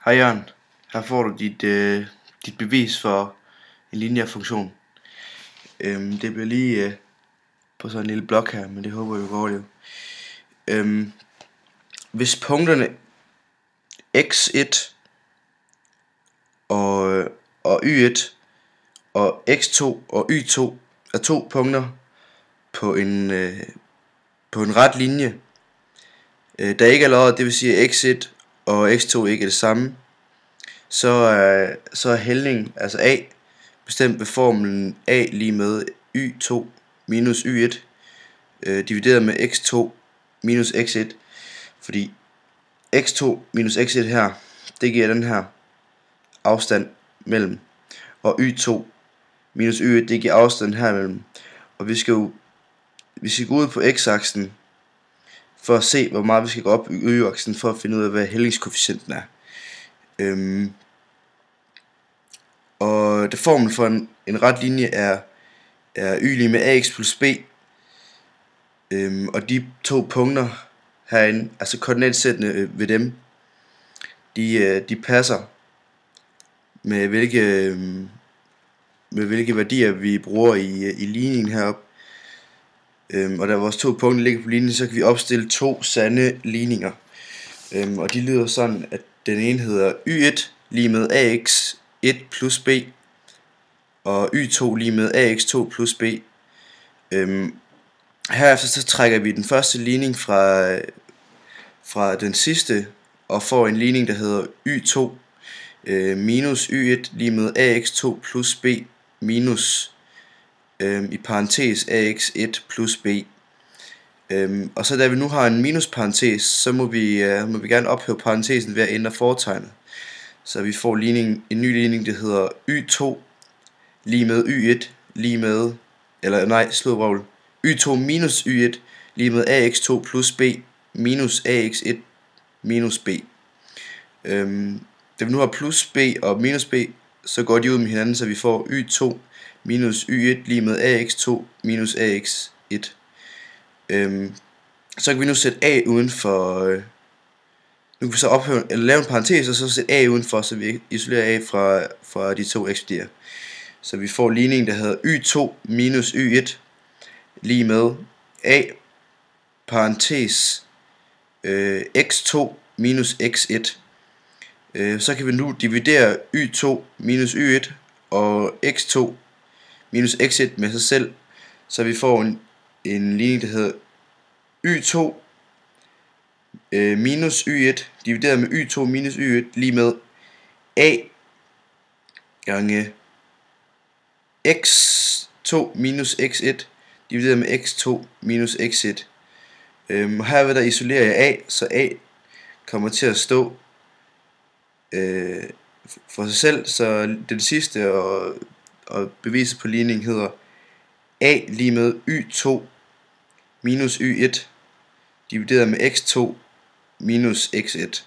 Hej Jørgen, her får du dit bevis for en lineær funktion. Det bliver lige på sådan en lille blok her, men det håber jeg, du kan overleve. Hvis punkterne x1 og y1 og x2 og y2 er to punkter på en ret linje, der ikke er lodret, det vil sige at x1 og x2 ikke er det samme, så er hældningen, altså a, bestemt ved formlen a lige med y2 minus y1 divideret med x2 minus x1, fordi x2 minus x1 her, det giver den her afstand mellem, og y2 minus y1, det giver afstand her mellem. Og vi skal gå ud på x-aksen for at se, hvor meget vi skal gå op i y-aksen for at finde ud af, hvad hældningskoefficienten er. Og det formel for en ret linje er y lige med ax plus b, og de to punkter herinde, altså koordinatsættene ved dem, de passer med hvilke værdier vi bruger i ligningen heroppe. Og da vores to punkter ligger på linjen, så kan vi opstille to sande ligninger, og de lyder sådan, at den ene hedder y1 lige med ax1 plus b, og y2 lige med ax2 plus b. Herefter så trækker vi den første ligning fra den sidste, og får en ligning, der hedder y2 minus y1 lige med ax2 plus b minus i parentes ax1 plus b. Og så da vi nu har en minusparentes, så må vi gerne ophæve parentesen ved at ændre fortegnet. Så vi får en ny ligning, der hedder y2 lige med y1 lige med, y2 minus y1 lige med ax2 plus b minus ax1 minus b. Da vi nu har plus b og minus b, så går de ud med hinanden, så vi får y2 minus y1 lige med ax2 minus ax1. Så kan vi nu sætte a udenfor. Nu kan vi så lave en parentes og så sætte a udenfor, så vi isolerer a fra de to x-værdier. Så vi får ligningen, der hedder y2 minus y1 lige med a parentes x2 minus x1. Så kan vi nu dividere y2 minus y1 og x2 minus x1 med sig selv, så vi får en ligning, der hedder y2 minus y1 divideret med y2 minus y1 lige med a gange x2 minus x1 divideret med x2 minus x1. Herved der isolerer jeg a, så a kommer til at stå for sig selv, så den sidste og beviset på ligningen hedder a lige med y2 minus y1 divideret med x2 minus x1.